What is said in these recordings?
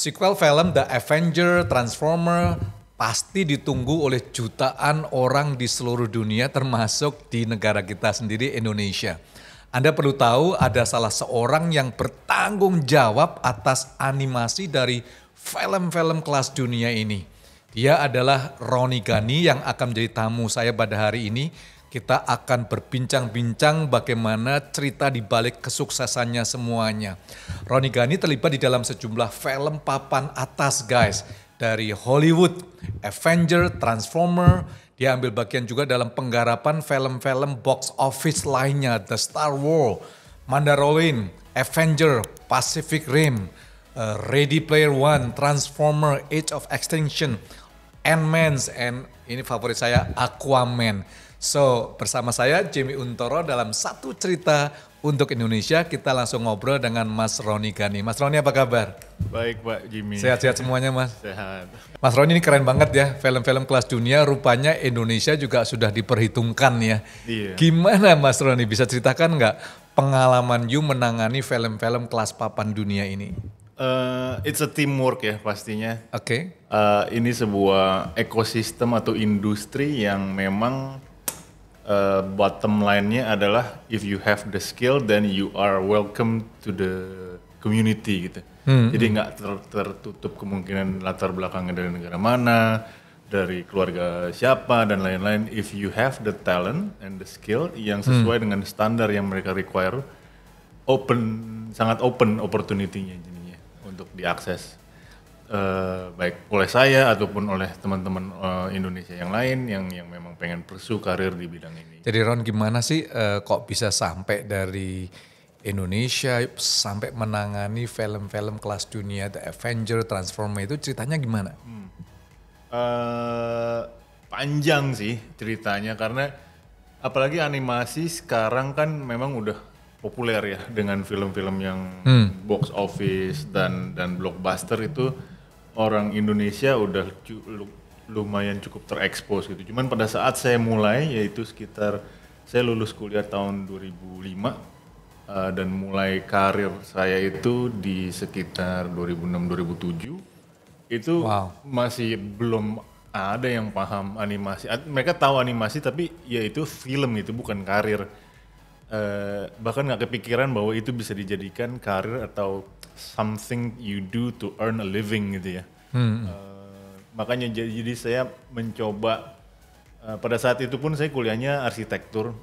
Sequel film The Avenger, Transformer pasti ditunggu oleh jutaan orang di seluruh dunia termasuk di negara kita sendiri Indonesia. Anda perlu tahu ada salah seorang yang bertanggung jawab atas animasi dari film-film kelas dunia ini. Dia adalah Roni Ghani yang akan menjadi tamu saya pada hari ini. Kita akan berbincang-bincang bagaimana cerita di balik kesuksesannya semuanya. Roni Ghani terlibat di dalam sejumlah film papan atas guys. Dari Hollywood, Avenger, Transformer, dia ambil bagian juga dalam penggarapan film-film box office lainnya. The Star Wars, Mandalorian, Avenger, Pacific Rim, Ready Player One, Transformer, Age of Extinction, Ant-Man, and ini favorit saya Aquaman. So, bersama saya Jimmy Untoro dalam satu cerita untuk Indonesia. Kita langsung ngobrol dengan Mas Roni Ghani. Mas Roni apa kabar? Baik Pak Jimmy. Sehat-sehat semuanya Mas? Sehat. Mas Roni ini keren banget ya, film-film kelas dunia rupanya Indonesia juga sudah diperhitungkan ya. Iya. Gimana Mas Roni, bisa ceritakan nggak pengalaman you menangani film-film kelas papan dunia ini? It's a teamwork ya pastinya. Oke. Ini sebuah ekosistem atau industri yang memang bottom line-nya adalah if you have the skill then you are welcome to the community gitu. Jadi nggak tertutup kemungkinan latar belakangnya dari negara mana, dari keluarga siapa dan lain-lain. If you have the talent and the skill yang sesuai dengan standar yang mereka require, sangat open opportunity-nya jadinya untuk diakses. Baik oleh saya ataupun oleh teman-teman Indonesia yang lain yang memang pengen pursue karir di bidang ini. Jadi Ron, gimana sih kok bisa sampai dari Indonesia sampai menangani film-film kelas dunia, The Avenger, Transformer itu ceritanya gimana? Panjang sih ceritanya karena apalagi animasi sekarang kan memang udah populer ya dengan film-film yang box office dan blockbuster itu. Orang Indonesia udah lumayan cukup terekspos gitu. Cuman pada saat saya mulai, yaitu sekitar saya lulus kuliah tahun 2005 dan mulai karir saya itu di sekitar 2006-2007 itu masih belum ada yang paham animasi. Mereka tahu animasi tapi ya itu film itu bukan karir. Bahkan nggak kepikiran bahwa itu bisa dijadikan karir atau something you do to earn a living gitu ya. Makanya jadi saya mencoba pada saat itu pun saya kuliahnya arsitektur.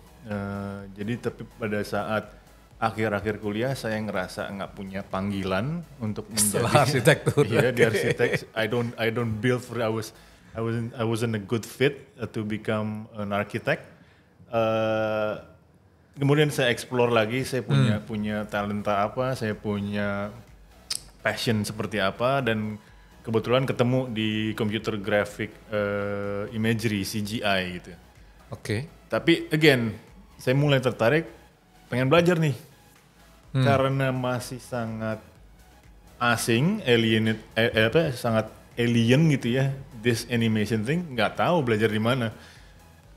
Jadi tapi pada saat akhir-akhir kuliah saya ngerasa nggak punya panggilan untuk menjadi arsitektur. Iya di arsitek. I don't build for I wasn't a good fit to become an architect. Kemudian saya explore lagi, saya punya talenta apa, saya punya passion seperti apa, dan kebetulan ketemu di computer graphic imagery CGI gitu. Oke. Tapi again, saya mulai tertarik, pengen belajar nih, karena masih sangat asing, sangat alien gitu ya, this animation thing, nggak tahu belajar di mana.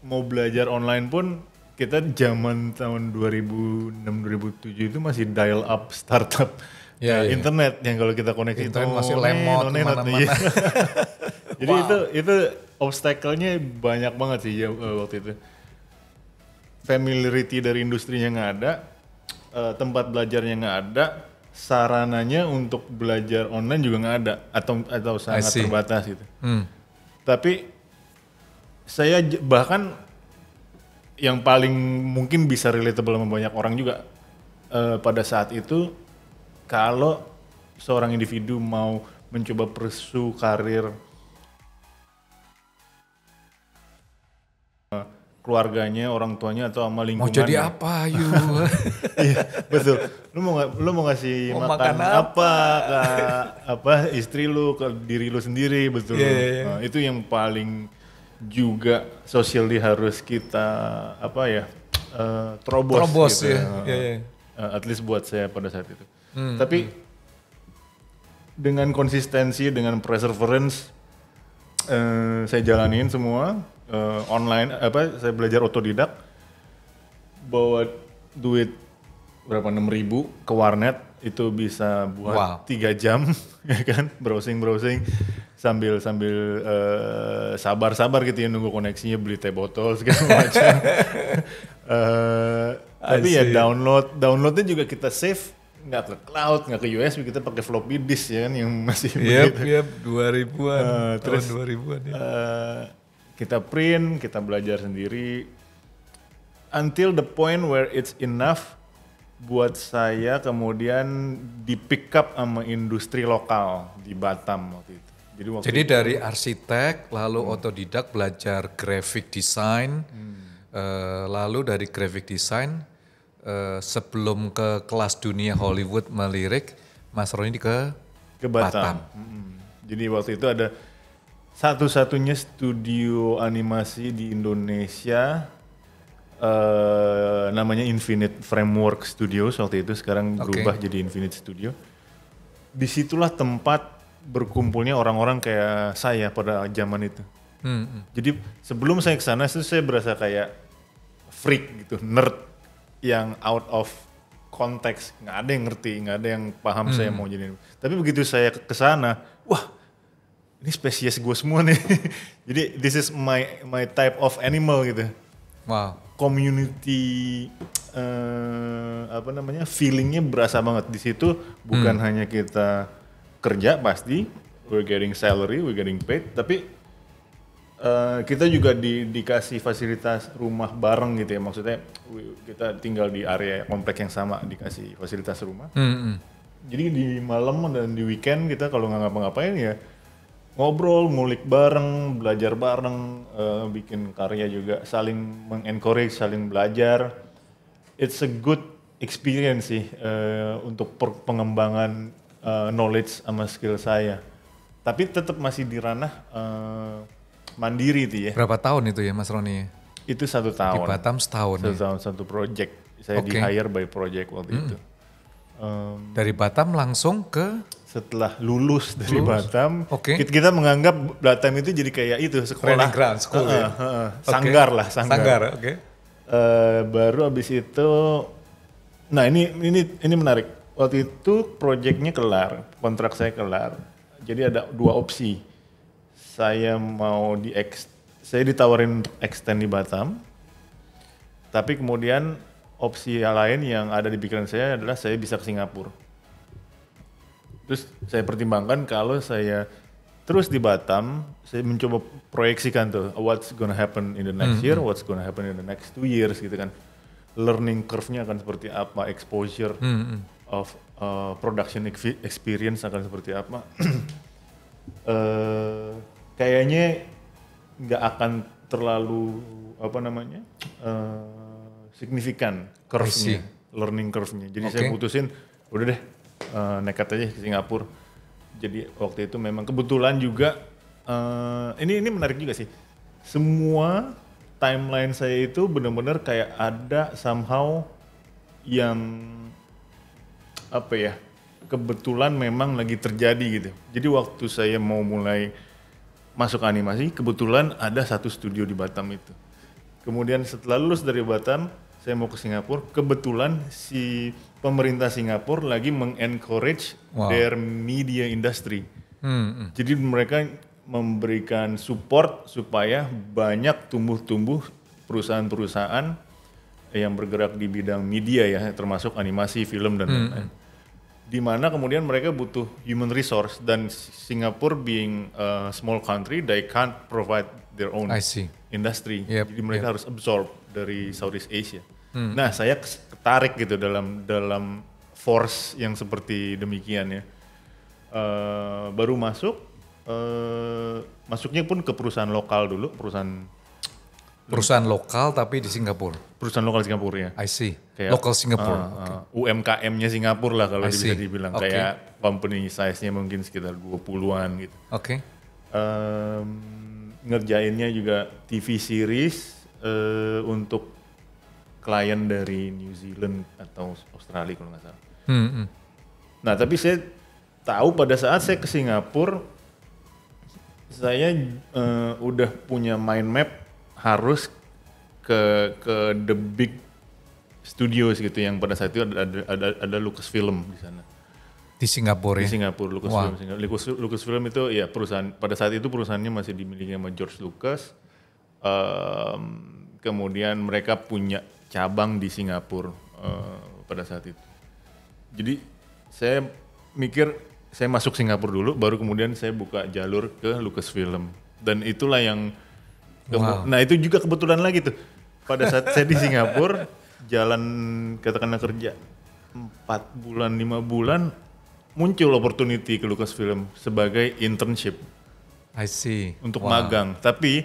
Mau belajar online pun kita zaman tahun 2006-2007 itu masih dial up startup internet yang kalau kita koneksi internet masih lemot kemana-mana. Jadi itu obstacle-nya banyak banget sih ya, waktu itu. Familiarity dari industrinya nggak ada, tempat belajarnya nggak ada, sarananya untuk belajar online juga nggak ada atau sangat terbatas gitu. Tapi saya bahkan yang paling mungkin bisa relatable sama banyak orang juga pada saat itu, kalau seorang individu mau mencoba pursue karir keluarganya, orang tuanya atau sama lingkungannya. Mau jadi apa you? Iya, betul. Lu mau ngasih makan apa ke istri lu, ke diri lu sendiri, betul. Nah, itu yang paling juga socially harus kita terobos gitu. At least buat saya pada saat itu. Tapi dengan konsistensi, dengan perseverance, saya jalanin semua online. Saya belajar otodidak, bawa duit berapa 6.000 ke warnet itu bisa buat 3 jam, ya kan, browsing sambil sabar gitu ya nunggu koneksinya, beli teh botol segala macam. Tapi ya downloadnya juga kita save nggak ke cloud, nggak ke USB, kita pakai floppy disk ya kan yang masih begitu. Yep, 2000-an, tahun 2000-an ya. Kita print, kita belajar sendiri until the point where it's enough buat saya kemudian di pick up sama industri lokal di Batam waktu itu. Jadi dari arsitek lalu otodidak belajar graphic design, lalu dari graphic design sebelum ke kelas dunia Hollywood melirik, Mas Roni ke Batam. Jadi waktu itu ada satu-satunya studio animasi di Indonesia, namanya Infinite Framework Studios waktu itu, sekarang berubah jadi Infinite Studio. Disitulah tempat berkumpulnya orang-orang kayak saya pada zaman itu. Jadi sebelum saya kesana itu saya berasa kayak freak gitu, nerd yang out of konteks, nggak ada yang ngerti, nggak ada yang paham saya mau jadi. Tapi begitu saya kesana, wah ini spesies gue semua nih. Jadi this is my type of animal gitu. Wow. Community feelingnya berasa banget di situ. Bukan hanya kita kerja pasti, we're getting salary, we're getting paid, tapi kita juga dikasih fasilitas rumah bareng gitu ya, maksudnya kita tinggal di area komplek yang sama, dikasih fasilitas rumah. Jadi di malam dan di weekend kita kalau nggak ngapa-ngapain ya ngobrol, ngulik bareng, belajar bareng, bikin karya juga, saling mengencourage, saling belajar. It's a good experience sih untuk pengembangan knowledge sama skill saya. Tapi tetap masih di ranah mandiri itu ya. Berapa tahun itu ya Mas Roni? Itu 1 tahun. Di Batam setahun. 1 tahun, 1 project. Saya di hire by project waktu itu. Dari Batam langsung ke? Setelah lulus dari Batam, Okay. kita menganggap Batam itu jadi kayak itu sekolah. Training ground, school ya? Sanggar lah, sanggar. Sanggar, oke. Baru abis itu, nah ini menarik. Waktu itu projectnya kelar, kontrak saya kelar. Jadi ada 2 opsi. Saya saya ditawarin untuk extend di Batam, tapi kemudian opsi yang lain yang ada di pikiran saya adalah saya bisa ke Singapura. Terus saya pertimbangkan kalau saya terus di Batam, saya mencoba proyeksikan tuh what's gonna happen in the next year, what's gonna happen in the next 2 years gitu kan. Learning curve-nya akan seperti apa, exposure of production experience akan seperti apa. Kayaknya nggak akan terlalu signifikan curve-nya, learning curve-nya. Jadi saya putusin udah deh nekat aja ke Singapura. Jadi waktu itu memang kebetulan juga ini menarik juga sih. Semua timeline saya itu benar-benar kayak ada somehow yang kebetulan memang lagi terjadi gitu. Jadi waktu saya mau mulai masuk animasi, kebetulan ada satu studio di Batam itu. Kemudian setelah lulus dari Batam, saya mau ke Singapura, kebetulan si pemerintah Singapura lagi mengencourage their media industry. Jadi mereka memberikan support supaya banyak tumbuh perusahaan-perusahaan yang bergerak di bidang media ya, termasuk animasi, film dan lain-lain. Di mana kemudian mereka butuh human resource, dan Singapura being a small country, they can't provide their own industry. Jadi mereka harus absorb dari Southeast Asia. Nah, saya ketarik gitu dalam force yang seperti demikian ya. Baru masuknya pun ke perusahaan lokal dulu, perusahaan lokal tapi di Singapura. Perusahaan lokal Singapura ya. I see. Kayak, local Singapura. UMKM-nya Singapura lah kalau bisa dibilang. Kayak company size-nya mungkin sekitar 20-an gitu. Oke. Ngerjainnya juga TV series untuk klien dari New Zealand atau Australia kalau nggak salah. Nah tapi saya tahu pada saat saya ke Singapura, saya udah punya mind map harus ke the big studios gitu yang pada saat itu ada Lucasfilm di sana. Di Singapura Di ya? Singapura, Lucasfilm. Lucasfilm itu ya perusahaan, pada saat itu perusahaannya masih dimiliki sama George Lucas. Kemudian mereka punya cabang di Singapura pada saat itu. Jadi saya mikir saya masuk Singapura dulu, baru kemudian saya buka jalur ke Lucasfilm. Dan itulah yang, nah itu juga kebetulan lagi tuh. Pada saat saya di Singapura, jalan katakanlah kerja 4 bulan, 5 bulan, muncul opportunity ke Lucasfilm sebagai internship. I see. Untuk magang. Tapi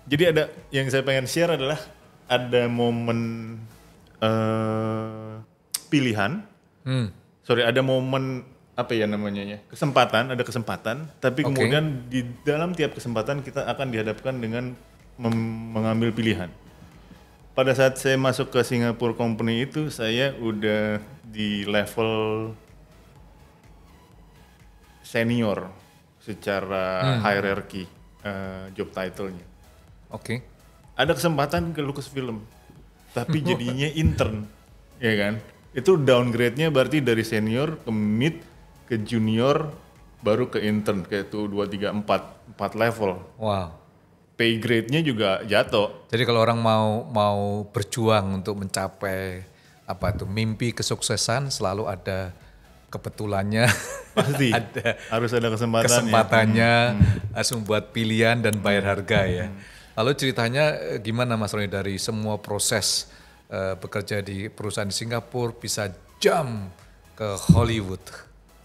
jadi ada yang saya pengen share adalah ada momen pilihan. Ada momen apa ya namanya ya? Ada kesempatan, tapi kemudian di dalam tiap kesempatan kita akan dihadapkan dengan mengambil pilihan. Pada saat saya masuk ke Singapore Company itu saya udah di level senior secara hierarchy job title-nya. Ada kesempatan ke Lucasfilm, tapi jadinya intern, ya kan? Itu downgrade-nya berarti dari senior ke mid ke junior baru ke intern, kayak itu 2, 3, 4 level. Wow. Pay grade-nya juga jatuh. Jadi kalau orang mau berjuang untuk mencapai mimpi kesuksesan, selalu ada kebetulannya. Pasti harus ada kesempatannya, langsung buat pilihan dan bayar harga ya. Lalu ceritanya gimana Mas Roni dari semua proses bekerja di perusahaan di Singapura bisa jump ke Hollywood?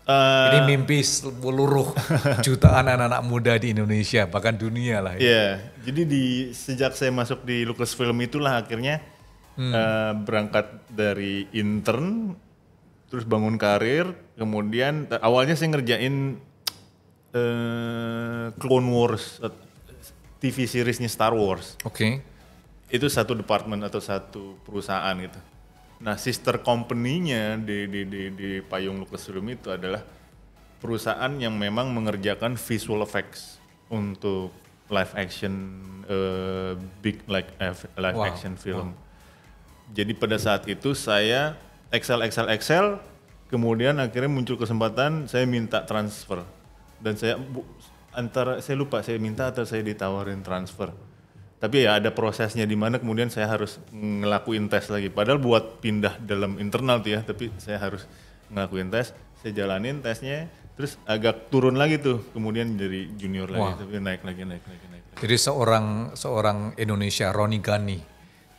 Ini mimpi seluruh jutaan anak-anak muda di Indonesia, bahkan dunia lah. Iya, jadi sejak saya masuk di Lucasfilm itulah akhirnya berangkat dari intern, terus bangun karir, kemudian awalnya saya ngerjain Clone Wars, TV seriesnya Star Wars. Itu satu departemen atau satu perusahaan gitu. Nah, sister company-nya di payung Lucasfilm itu adalah perusahaan yang memang mengerjakan visual effects untuk live action big live action film. Jadi pada saat itu saya Excel, kemudian akhirnya muncul kesempatan saya minta transfer dan saya lupa saya minta atau saya ditawarin transfer. Tapi ya ada prosesnya di mana kemudian saya harus ngelakuin tes lagi. Padahal buat pindah dalam internal tuh ya, tapi saya harus ngelakuin tes. Saya jalanin tesnya, terus agak turun lagi tuh. Kemudian dari junior lagi, tapi naik lagi. Jadi seorang Indonesia, Roni Ghani,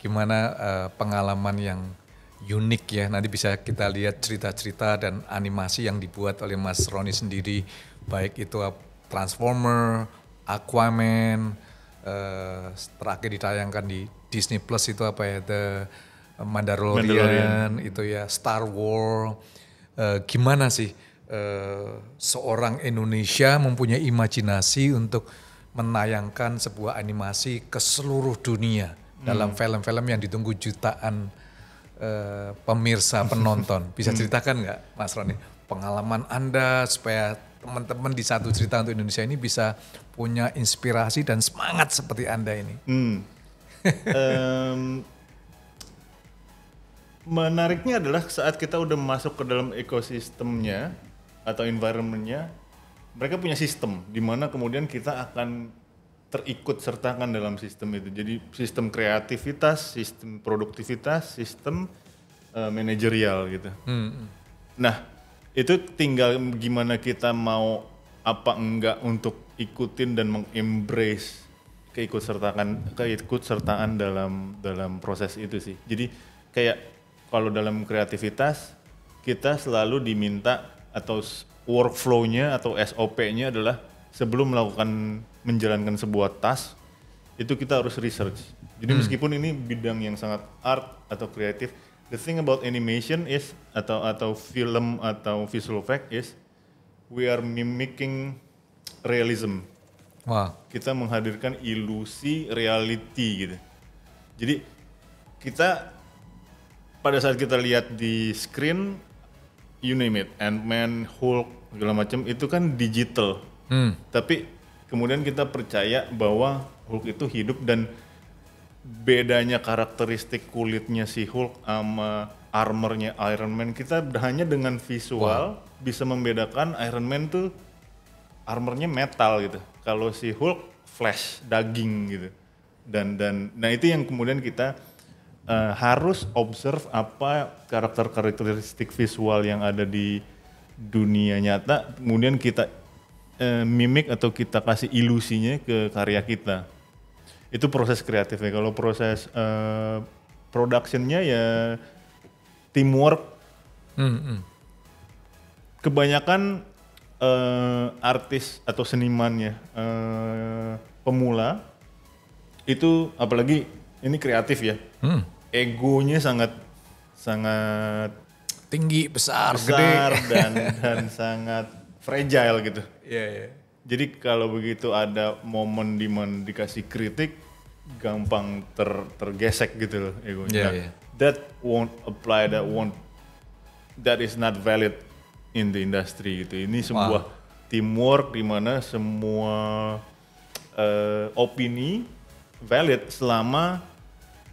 gimana pengalaman yang unik ya. Nanti bisa kita lihat cerita-cerita dan animasi yang dibuat oleh Mas Roni sendiri, baik itu Transformer, Aquaman. Terakhir ditayangkan di Disney Plus itu The Mandalorian itu ya, Star Wars. Gimana sih seorang Indonesia mempunyai imajinasi untuk menayangkan sebuah animasi ke seluruh dunia dalam film-film yang ditunggu jutaan pemirsa penonton. Bisa ceritakan nggak Mas Roni pengalaman Anda supaya teman-teman di Satu Cerita untuk Indonesia ini bisa punya inspirasi dan semangat seperti Anda ini? Menariknya adalah saat kita udah masuk ke dalam ekosistemnya atau environmentnya, mereka punya sistem di mana kemudian kita akan terikut sertakan dalam sistem itu. Jadi sistem kreativitas, sistem produktivitas, sistem manajerial gitu. Nah, itu tinggal gimana kita mau apa enggak untuk ikutin dan mengembrace keikutsertaan dalam proses itu sih. Jadi kayak kalau dalam kreativitas kita selalu diminta atau workflow-nya atau SOP-nya adalah sebelum menjalankan sebuah task itu kita harus research. Jadi meskipun ini bidang yang sangat art atau kreatif, the thing about animation is atau film atau visual effect is we are mimicking realism. Kita menghadirkan ilusi reality gitu. Jadi kita pada saat kita lihat di screen, you name it, Ant-Man, Hulk, segala macam itu kan digital. Tapi kemudian kita percaya bahwa Hulk itu hidup dan bedanya karakteristik kulitnya si Hulk sama armornya Iron Man, kita hanya dengan visual bisa membedakan Iron Man tuh armornya metal gitu. Kalau si Hulk flesh, daging gitu. Nah itu yang kemudian kita harus observe apa karakteristik visual yang ada di dunia nyata, kemudian kita mimik atau kita kasih ilusinya ke karya kita. Itu proses kreatifnya. Kalau proses productionnya ya teamwork. Kebanyakan artis atau senimannya pemula itu, apalagi ini kreatif ya, egonya sangat Tinggi, besar, besar gede. dan sangat fragile gitu. Iya. Jadi kalau begitu ada momen di mana dikasih kritik, gampang tergesek gitu loh egonya. Nah, that won't apply, that is not valid in the industry gitu. Ini sebuah teamwork di mana semua opini valid selama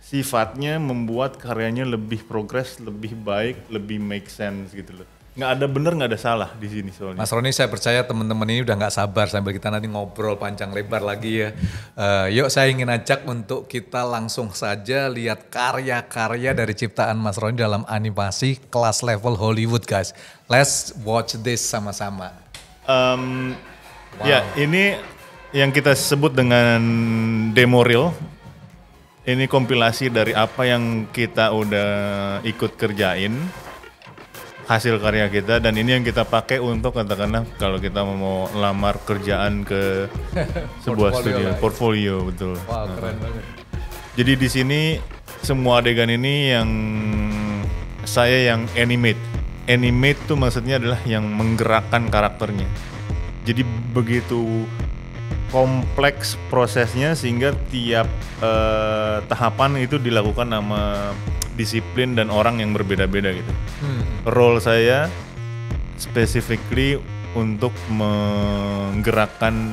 sifatnya membuat karyanya lebih progres, lebih baik, lebih make sense gitu loh. Nggak ada bener, nggak ada salah di sini soalnya. Mas Roni, saya percaya teman-teman ini udah nggak sabar sambil kita nanti ngobrol panjang lebar lagi ya. Yuk saya ingin ajak untuk kita langsung saja lihat karya-karya dari ciptaan Mas Roni dalam animasi kelas level Hollywood guys. Let's watch this sama-sama. Ya ini yang kita sebut dengan demo reel. Ini kompilasi dari apa yang kita udah ikut kerjain, hasil karya kita, dan ini yang kita pakai untuk katakanlah kalau kita mau lamar kerjaan ke sebuah studio, portfolio betul. Wah, keren banget. Jadi di sini semua adegan ini yang saya yang animate. Animate tuh maksudnya adalah yang menggerakkan karakternya. Jadi begitu kompleks prosesnya sehingga tiap tahapan itu dilakukan sama disiplin dan orang yang berbeda-beda gitu. Role saya specifically untuk menggerakkan,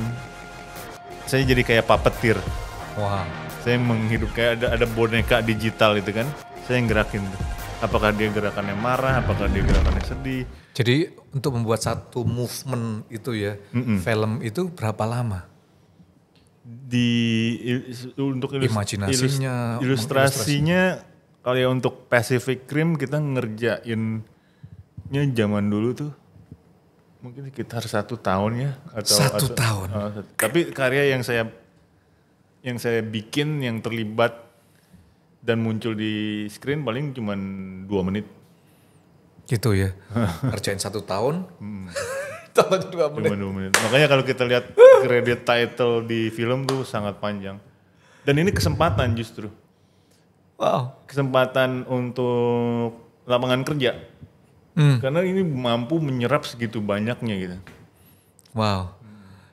saya jadi kayak puppeteer. Wow. Saya menghidup kayak ada boneka digital itu kan, saya yang gerakin tuh. Apakah dia gerakannya marah, apakah dia gerakannya sedih. Jadi untuk membuat satu movement itu ya, film itu berapa lama? Untuk Imajinasinya, ilustrasinya kalau ya untuk Pacific Rim kita ngerjainnya zaman dulu tuh mungkin sekitar 1 tahun ya, atau 1 tahun. Tapi karya yang saya bikin yang terlibat dan muncul di screen paling cuma 2 menit. Gitu ya. Kerjain 1 tahun. Tolong 2 menit. Cuma 2 menit. Makanya kalau kita lihat credit title di film tuh sangat panjang. Dan ini kesempatan justru. Wow. Kesempatan untuk lapangan kerja. Karena ini mampu menyerap segitu banyaknya gitu. Wow.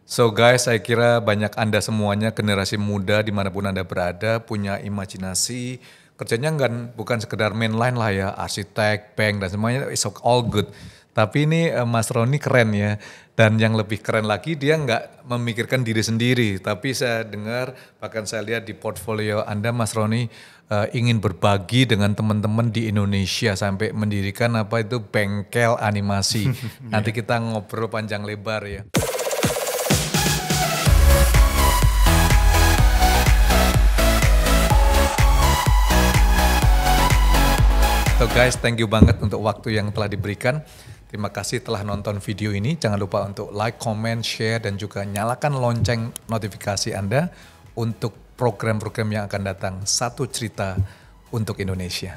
So guys, saya kira banyak Anda semuanya generasi muda dimanapun Anda berada punya imajinasi. Kerjanya bukan sekedar mainline lah ya, arsitek, bank dan semuanya, it's all good. Tapi ini Mas Roni keren ya. Dan yang lebih keren lagi dia nggak memikirkan diri sendiri. Tapi saya dengar, bahkan saya lihat di portfolio Anda Mas Roni ingin berbagi dengan teman-teman di Indonesia sampai mendirikan apa itu bengkel animasi. Nanti kita ngobrol panjang lebar ya. So guys, thank you banget untuk waktu yang telah diberikan. Terima kasih telah nonton video ini. Jangan lupa untuk like, comment, share, dan juga nyalakan lonceng notifikasi Anda untuk program-program yang akan datang. Satu cerita untuk Indonesia.